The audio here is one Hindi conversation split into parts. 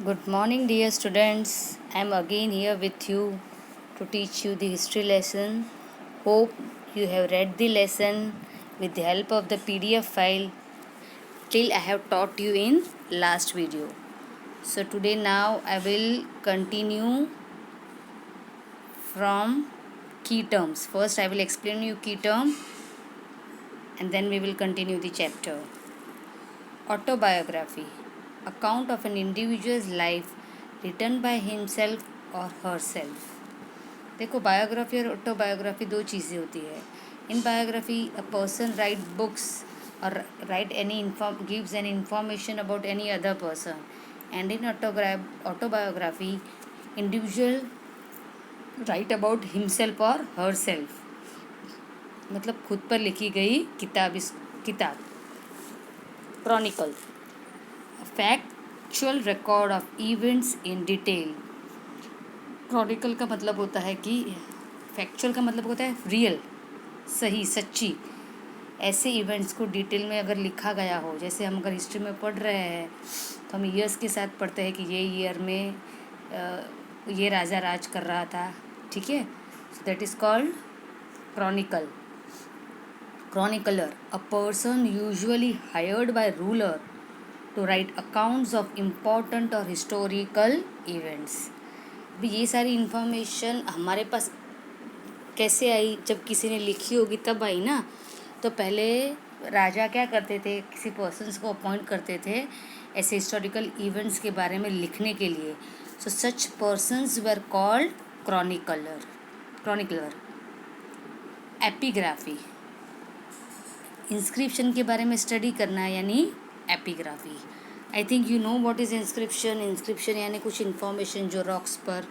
Good morning, dear students. I am again here with you to teach you the history lesson. Hope you have read the lesson with the help of the PDF file till I have taught you in last video. So today now I will continue from key terms. First I will explain you key term and then we will continue the chapter. Autobiography, account of an individual's life written by himself or herself. देखो, बायोग्राफी और ऑटोबायोग्राफी दो चीज़ें होती है. In biography a person write books or write any gives an information about any other person, and in autobiography individual write about himself or herself, मतलब खुद पर लिखी गई किताब. Chronicle, factual record of events in detail. Chronicle का मतलब होता है कि फैक्चुअल का मतलब होता है रियल, सही, सच्ची. ऐसे इवेंट्स को डिटेल में अगर लिखा गया हो, जैसे हम अगर हिस्ट्री में पढ़ रहे हैं तो हम ईयर्स के साथ पढ़ते हैं कि ये ईयर में ये राजा राज कर रहा था, ठीक है. So that is called chronicle. Chronicler, a person usually hired by ruler to write accounts of important और हिस्टोरिकल इवेंट्स. अभी ये सारी इन्फॉर्मेशन हमारे पास कैसे आई? जब किसी ने लिखी होगी तब आई ना. तो पहले राजा क्या करते थे, किसी पर्सन्स को अपॉइंट करते थे ऐसे हिस्टोरिकल इवेंट्स के बारे में लिखने के लिए. So such persons were called chronicler. Epigraphy, inscription के बारे में स्टडी करना यानी epigraphy. I think you know what is inscription. Inscription यानी कुछ इन्फॉर्मेशन जो रॉक्स पर,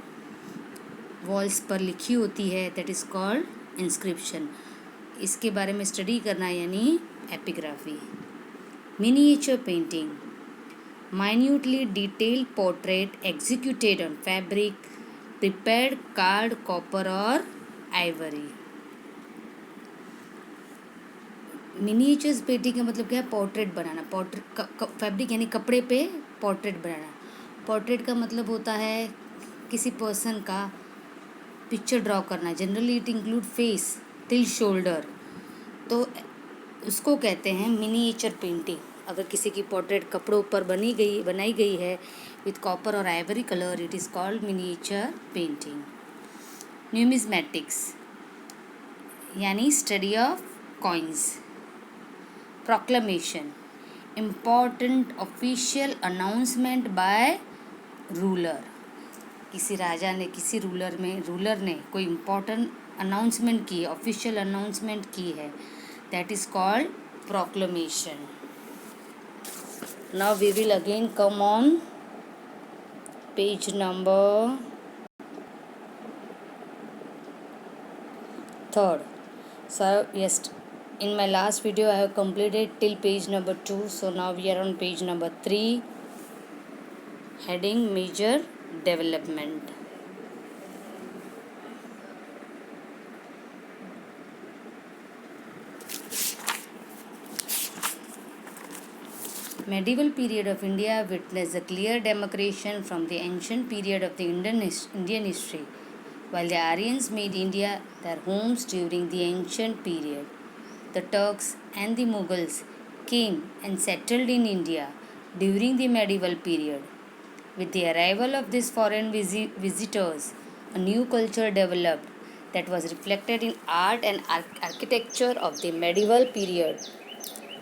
वॉल्स पर लिखी होती है, दैट इज़ कॉल्ड इंस्क्रिप्शन. इसके बारे में स्टडी करना यानी epigraphy. Miniature painting, minutely detailed portrait executed on fabric, prepared card, copper और आइवरी. मिनिएचर्स पेंटिंग का मतलब क्या है? पोर्ट्रेट बनाना. फैब्रिक यानी कपड़े पे पोर्ट्रेट बनाना. पोर्ट्रेट का मतलब होता है किसी पर्सन का पिक्चर ड्रॉ करना. Generally it include face till shoulder, तो उसको कहते हैं मिनिएचर पेंटिंग. अगर किसी की पोर्ट्रेट कपड़ों पर बनाई गई है विथ कॉपर और ivory colour, it is called miniature painting. Numismatics यानी study of coins. Proclamation, important official announcement by ruler. किसी राजा ने, किसी रूलर ने कोई इम्पॉर्टेंट अनाउंसमेंट की है, ऑफिशियल अनाउंसमेंट की है, that is called proclamation. Now we will again come on page number 3rd. So yes, in my last video I have completed till page number 2, so now we are on page number 3, heading major development. Medieval period of India witnessed a clear demarcation from the ancient period of the Indian history. While the Aryans made India their homes during the ancient period, the Turks and the Mughals came and settled in India during the medieval period. With the arrival of these foreign visitors, a new culture developed that was reflected in art and architecture of the medieval period.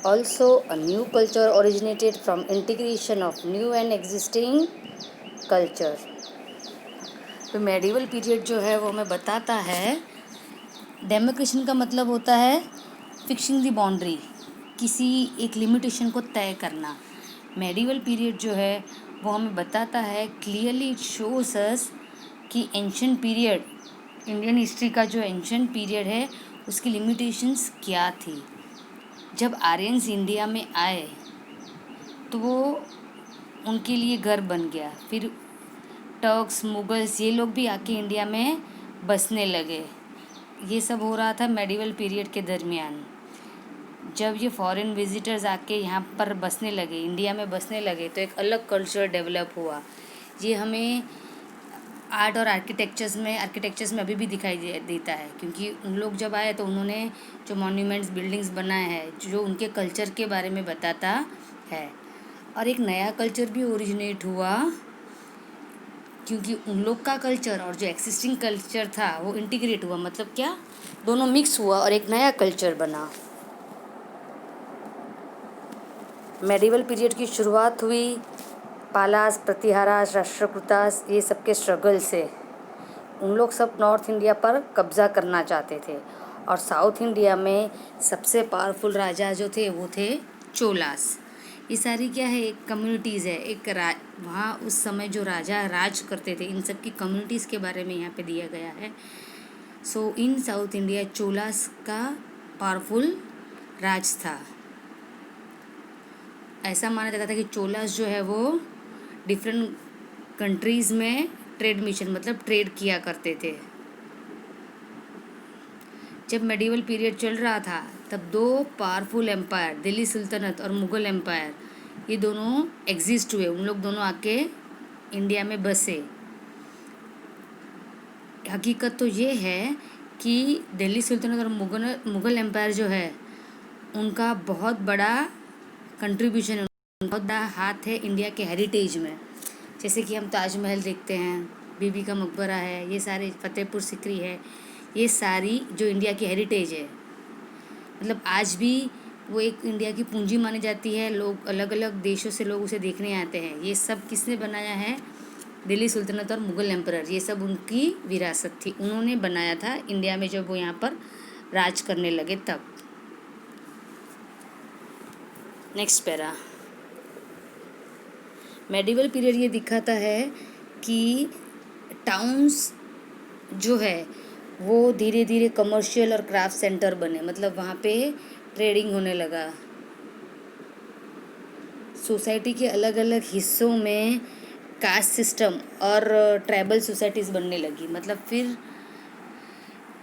Also, a new culture originated from integration of new and existing culture. तो मेडिवल पीरियड जो है वो हमें बताता है, डेमोक्रेशन का मतलब होता है फिक्सिंग द बाउंड्री, किसी एक लिमिटेशन को तय करना. मेडिवल पीरियड जो है वो हमें बताता है, क्लियरली इट शोस अस कि एंशिएंट पीरियड, इंडियन हिस्ट्री का जो एंशिएंट पीरियड है उसकी लिमिटेशंस क्या थी. जब आर्यंस इंडिया में आए तो वो उनके लिए घर बन गया. फिर टर्क्स, मुगल्स, ये लोग भी आके इंडिया में बसने लगे. ये सब हो रहा था मेडिवल पीरियड के दरमियान. जब ये फॉरेन विजिटर्स आके यहाँ पर बसने लगे, इंडिया में बसने लगे, तो एक अलग कल्चर डेवलप हुआ. ये हमें आर्ट और आर्किटेक्चर्स में अभी भी दिखाई देता है, क्योंकि उन लोग जब आए तो उन्होंने जो मॉन्यूमेंट्स बिल्डिंग्स बनाए हैं जो उनके कल्चर के बारे में बताता है। और एक नया कल्चर भी ओरिजिनेट हुआ, क्योंकि उन लोग का कल्चर और जो एक्सिस्टिंग कल्चर था वो इंटीग्रेट हुआ, मतलब क्या, दोनों मिक्स हुआ और एक नया कल्चर बना। मेडिवल पीरियड की शुरुआत हुई पालास, प्रतिहारास, राष्ट्रकूटास, ये सब के स्ट्रगल से। उन लोग सब नॉर्थ इंडिया पर कब्ज़ा करना चाहते थे और साउथ इंडिया में सबसे पावरफुल राजा जो थे वो थे चोलास। ये सारी क्या है, एक कम्युनिटीज़ है, वहाँ उस समय जो राजा राज करते थे इन सब की कम्युनिटीज़ के बारे में यहाँ पे दिया गया है। सो इन साउथ इंडिया चोलास का पावरफुल राज था। ऐसा माना जाता था कि चोलास जो है वो डिफरेंट कंट्रीज़ में ट्रेड मिशन मतलब ट्रेड किया करते थे। जब मेडिवल पीरियड चल रहा था तब दो पावरफुल एम्पायर, दिल्ली सुल्तनत और मुग़ल एम्पायर, ये दोनों एग्जिस्ट हुए। उन लोग दोनों आके इंडिया में बसे। हकीकत तो ये है कि दिल्ली सुल्तनत और मुग़ल एम्पायर जो है उनका बहुत बड़ा कंट्रीब्यूशन है, बहुत बड़ा हाथ है इंडिया के हेरिटेज में। जैसे कि हम ताजमहल देखते हैं, बीबी का मकबरा है, ये सारे फतेहपुर सिकरी है, ये सारी जो इंडिया की हेरिटेज है, मतलब आज भी वो एक इंडिया की पूंजी मानी जाती है। लोग अलग अलग देशों से लोग उसे देखने आते हैं। ये सब किसने बनाया है, दिल्ली सुल्तनत और मुग़ल एम्परर, ये सब उनकी विरासत थी। उन्होंने बनाया था इंडिया में जब वो यहाँ पर राज करने लगे तब। नेक्स्ट पैरा, मेडिवल पीरियड ये दिखाता है कि टाउन्स जो है वो धीरे धीरे कमर्शियल और क्राफ्ट सेंटर बने, मतलब वहाँ पे ट्रेडिंग होने लगा। सोसाइटी के अलग अलग हिस्सों में कास्ट सिस्टम और ट्राइबल सोसाइटीज़ बनने लगी, मतलब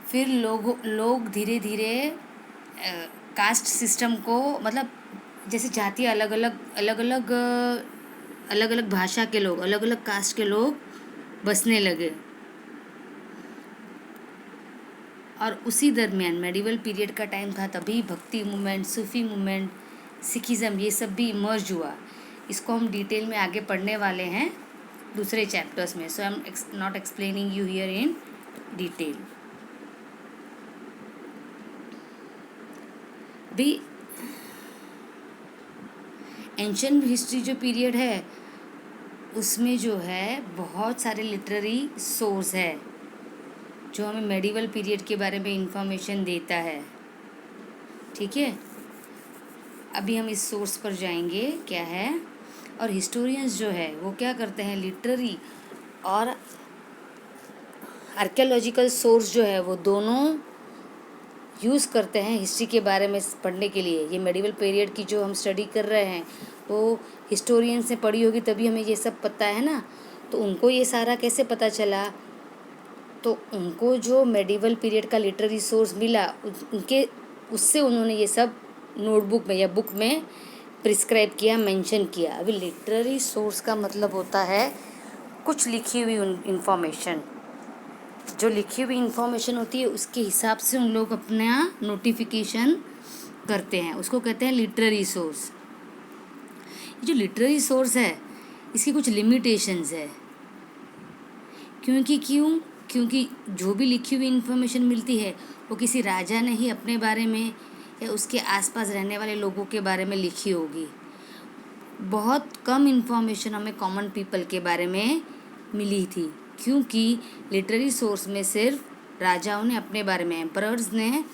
फिर लोग धीरे धीरे कास्ट सिस्टम को, मतलब जैसे जाति अलग अलग भाषा के लोग, अलग अलग कास्ट के लोग बसने लगे। और उसी दरमियान मेडिवल पीरियड का टाइम था, तभी भक्ति मूवमेंट, सूफी मूवमेंट, सिखिज़म, ये सब भी इमर्ज हुआ। इसको हम डिटेल में आगे पढ़ने वाले हैं दूसरे चैप्टर्स में, so I am not explaining you here in detail. भी एंशिएंट हिस्ट्री जो पीरियड है उसमें जो है बहुत सारे लिटरेरी सोर्स है जो हमें मेडिवल पीरियड के बारे में इंफॉर्मेशन देता है। ठीक है, अभी हम इस सोर्स पर जाएंगे क्या है। और हिस्टोरियंस जो है वो क्या करते हैं, लिटरेरी और आर्कियोलॉजिकल सोर्स जो है वो दोनों यूज़ करते हैं हिस्ट्री के बारे में पढ़ने के लिए। ये मेडिवल पीरियड की जो हम स्टडी कर रहे हैं वो हिस्टोरियंस ने पढ़ी होगी तभी हमें ये सब पता है ना। तो उनको ये सारा कैसे पता चला, तो उनको जो मेडिवल पीरियड का लिटरेरी सोर्स मिला उनके उससे उन्होंने ये सब नोटबुक में या बुक में प्रिस्क्राइब किया, मेंशन किया। अभी लिटरेरी सोर्स का मतलब होता है कुछ लिखी हुई इंफॉर्मेशन। जो लिखी हुई इंफॉर्मेशन होती है उसके हिसाब से उन लोग अपना नोटिफिकेशन करते हैं, उसको कहते हैं लिटरेरी सोर्स। जो लिटरेरी सोर्स है इसकी कुछ लिमिटेशंस है। क्योंकि जो भी लिखी हुई इन्फॉर्मेशन मिलती है वो किसी राजा ने ही अपने बारे में या उसके आसपास रहने वाले लोगों के बारे में लिखी होगी। बहुत कम इन्फॉर्मेशन हमें कॉमन पीपल के बारे में मिली थी, क्योंकि लिटरेरी सोर्स में सिर्फ राजाओं ने अपने बारे में, एम्परर्स ने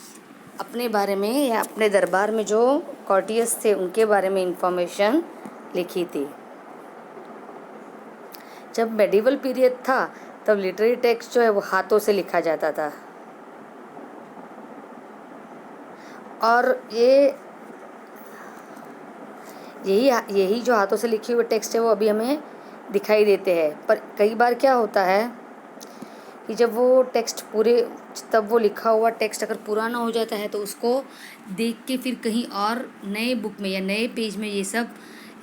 अपने बारे में या अपने दरबार में जो कॉर्टियर्स थे उनके बारे में इंफॉर्मेशन लिखी थी। जब मेडिवल पीरियड था तब लिटरेरी टेक्स्ट जो है वो हाथों से लिखा जाता था, और यही जो हाथों से लिखे हुए टेक्स्ट है वो अभी हमें दिखाई देते हैं। पर कई बार क्या होता है कि जब वो टेक्स्ट तब वो लिखा हुआ टेक्स्ट अगर पुराना हो जाता है तो उसको देख के फिर कहीं और नए बुक में या नए पेज में ये सब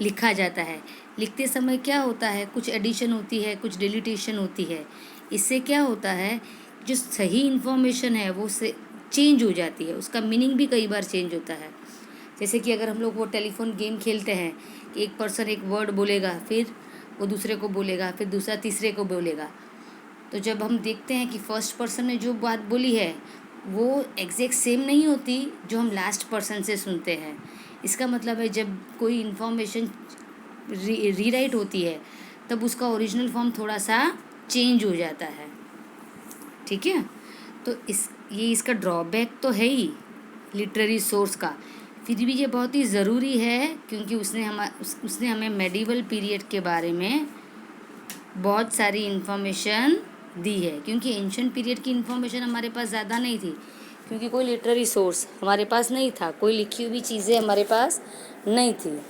लिखा जाता है। लिखते समय क्या होता है, कुछ एडिशन होती है, कुछ डिलीटेशन होती है। इससे क्या होता है, जो सही इन्फॉर्मेशन है वो से चेंज हो जाती है, उसका मीनिंग भी कई बार चेंज होता है। जैसे कि अगर हम लोग वो टेलीफोन गेम खेलते हैं कि एक पर्सन एक वर्ड बोलेगा, फिर वो दूसरे को बोलेगा, फिर दूसरा तीसरे को बोलेगा, तो जब हम देखते हैं कि फर्स्ट पर्सन ने जो बात बोली है वो एग्जैक्ट सेम नहीं होती जो हम लास्ट पर्सन से सुनते हैं। इसका मतलब है जब कोई इन्फॉर्मेशन रीराइट होती है तब उसका ओरिजिनल फॉर्म थोड़ा सा चेंज हो जाता है। ठीक है, तो ये इसका ड्रॉबैक तो है ही लिटरेरी सोर्स का, फिर भी ये बहुत ही ज़रूरी है क्योंकि उसने हमें मेडिवल पीरियड के बारे में बहुत सारी इन्फॉर्मेशन दी है। क्योंकि एंशिएंट पीरियड की इन्फॉर्मेशन हमारे पास ज़्यादा नहीं थी, क्योंकि कोई लिटरेरी सोर्स हमारे पास नहीं था, कोई लिखी हुई चीज़ें हमारे पास नहीं थी।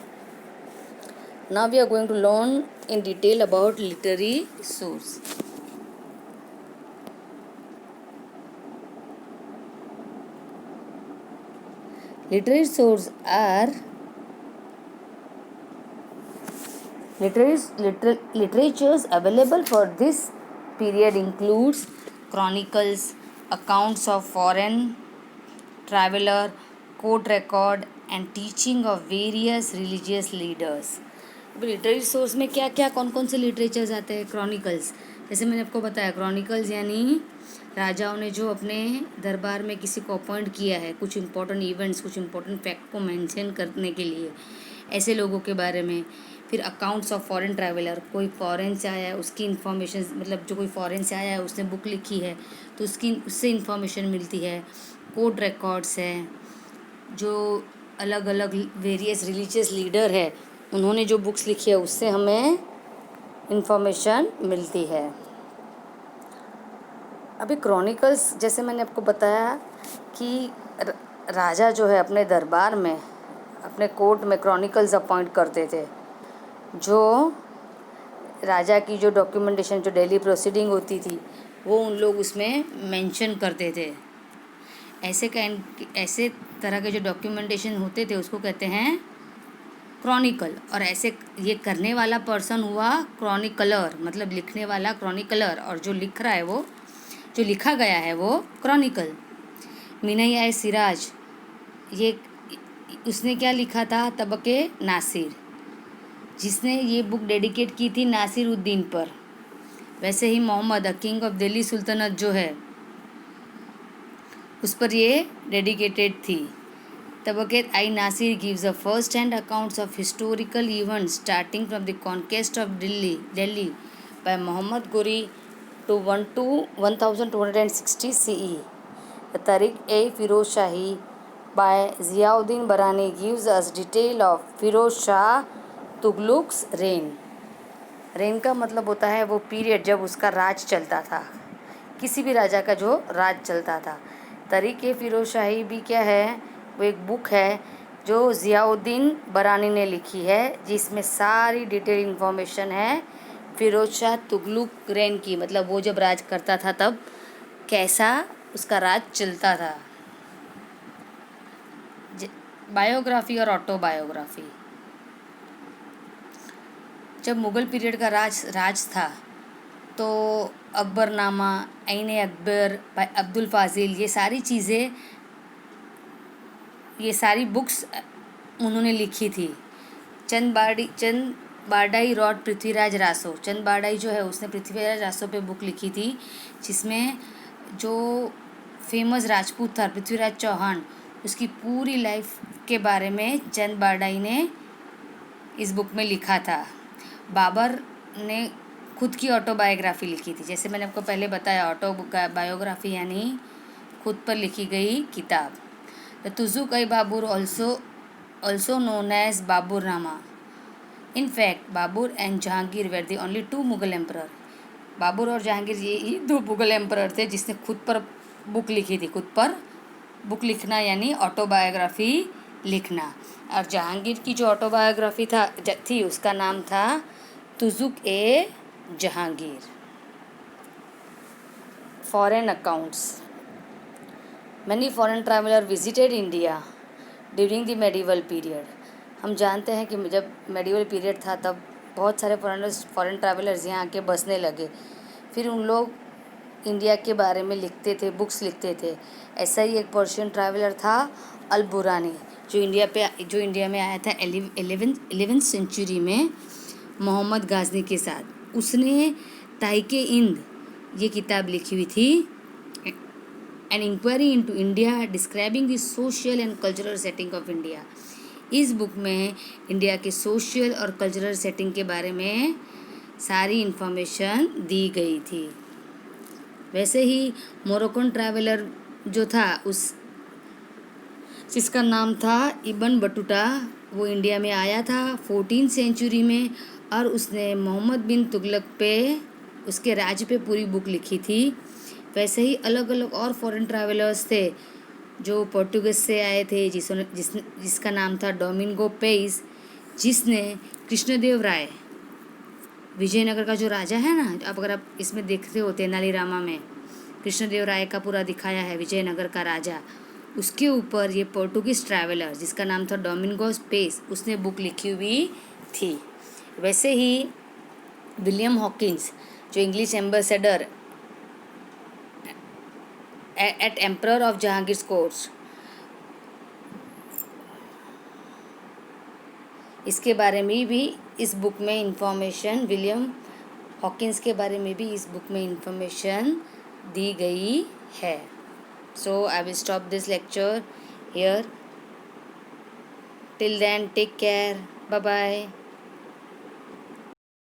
Now we are going to learn in detail about literary source. Literary sources are literatures available for this period includes chronicles, accounts of foreign traveler, court record and teaching of various religious leaders. Literary source में क्या क्या कौन कौन से लिटरेचर्स आते हैं? क्रॉनिकल्स, जैसे मैंने आपको बताया, क्रॉनिकल्स यानी राजाओं ने जो अपने दरबार में किसी को अपॉइंट किया है कुछ इंपॉर्टेंट इवेंट्स, कुछ इंपॉर्टेंट फैक्ट को मेंशन करने के लिए, ऐसे लोगों के बारे में। फिर अकाउंट्स ऑफ फॉरेन ट्रैवलर, कोई फॉरेन से आया है उसकी इन्फॉर्मेशन, मतलब जो कोई फॉरेन से आया है उसने बुक लिखी है तो उससे इन्फॉर्मेशन मिलती है। कोर्ट रिकॉर्ड्स है, जो अलग अलग वेरियस रिलीजियस लीडर है उन्होंने जो बुक्स लिखी है उससे हमें इन्फॉर्मेशन मिलती है। अभी क्रॉनिकल्स, जैसे मैंने आपको बताया कि राजा जो है अपने दरबार में, अपने कोर्ट में क्रॉनिकल्स अपॉइंट करते थे, जो राजा की जो डॉक्यूमेंटेशन, जो डेली प्रोसीडिंग होती थी वो उन लोग उसमें मेंशन करते थे। ऐसे तरह के जो डॉक्यूमेंटेशन होते थे उसको कहते हैं क्रॉनिकल। और ऐसे ये करने वाला पर्सन हुआ क्रॉनिकलर, मतलब लिखने वाला क्रॉनिकलर, और जो लिख रहा है वो, जो लिखा गया है वो क्रॉनिकल। मीनाई सिराज, ये उसने क्या लिखा था? तबके नासिर, जिसने ये बुक डेडिकेट की थी नासिर उद्दीन पर। वैसे ही मोहम्मद, किंग ऑफ दिल्ली सुल्तनत जो है, उस पर ये डेडिकेटेड थी। Tabaqat I Nasir gives a first-hand accounts of historical events starting from the conquest of Delhi by Muhammad Ghori to 1260 CE. The Tariq-e-Firoz Shahi by Ziauddin Barani gives us detail of Firoz Shah Tughlaq's reign. Rain का मतलब होता है वो पीरियड जब उसका राज चलता था, किसी भी राजा का जो राज चलता था। तरीक़-ए-फ़िरोज़ शाही भी क्या है? वो एक बुक है जो ज़ियाउद्दीन बरानी ने लिखी है, जिसमें सारी डिटेल इन्फॉर्मेशन है फ़िरोज़ शाह तुगलक रेन की, मतलब वो जब राज करता था तब कैसा उसका राज चलता था। बायोग्राफी और ऑटोबायोग्राफी, जब मुग़ल पीरियड का राज था तो अकबरनामा, ऐन अकबर बाय अब्दुल फ़ाज़िल, ये सारी बुक्स उन्होंने लिखी थी। चंद बारडाई रॉड पृथ्वीराज रासो, चंद बारडाई जो है उसने पृथ्वीराज रासो पे बुक लिखी थी, जिसमें जो फेमस राजपूत था पृथ्वीराज चौहान, उसकी पूरी लाइफ के बारे में चंद बारडाई ने इस बुक में लिखा था। बाबर ने खुद की ऑटोबायोग्राफी लिखी थी, जैसे मैंने आपको पहले बताया, ऑटोबायोग्राफी यानी खुद पर लिखी गई किताब। The Tuzukai Babur also known as Baburnama. In fact, Babur and Jahangir were the only two Mughal emperor. Babar और जहांगीर ये ही दो मुगल एम्परर थे जिसने खुद पर बुक लिखी थी। खुद पर बुक लिखना यानी ऑटोबायोग्राफी लिखना। और जहांगीर की जो ऑटोबायोग्राफी थी उसका नाम था Tuzuk-e-Jahangir. Foreign accounts, Many foreign travelers visited India during the medieval period. हम जानते हैं कि जब मेडिवल पीरियड था तब बहुत सारे फॉरेन ट्रैवलर्स यहाँ आके बसने लगे, फिर उन लोग इंडिया के बारे में लिखते थे, बुक्स लिखते थे। ऐसा ही एक पर्शियन ट्रैवलर था अल-बुरानी, जो इंडिया में आया था 11वीं सेंचुरी में मोहम्मद गाज़नी के साथ। उसने तारिक़ हिंद ये किताब लिखी हुई थी, an inquiry into India describing the social and cultural setting of India. इस बुक में इंडिया के सोशल और कल्चरल सेटिंग के बारे में सारी इन्फॉर्मेशन दी गई थी। वैसे ही मोरक्कन ट्रैवलर जो था जिसका नाम था इब्न बटूटा, वो इंडिया में आया था 14वीं सेंचुरी में, और उसने मोहम्मद बिन तुगलक पे, उसके राज्य पे पूरी बुक लिखी थी। वैसे ही अलग अलग और फॉरेन ट्रैवलर्स थे जो पोर्टुगीज से आए थे, जिसका नाम था डोमिंगो पेस, जिसने कृष्णदेव राय, विजयनगर का जो राजा है ना, अगर आप इसमें देखते हो तेनालीरामा में कृष्णदेव राय का पूरा दिखाया है विजयनगर का राजा, उसके ऊपर ये पोर्टुगीज ट्रैवलर जिसका नाम था डोमिंगो पेस, उसने बुक लिखी हुई थी। वैसे ही विलियम हॉकिंस, जो English ambassador eight emperor of Jahangir court, इसके बारे में भी इस बुक में इंफॉर्मेशन, विलियम हॉकिंस के बारे में भी इस बुक में इंफॉर्मेशन दी गई है। So I will stop this lecture here. Till then, take care. Bye bye.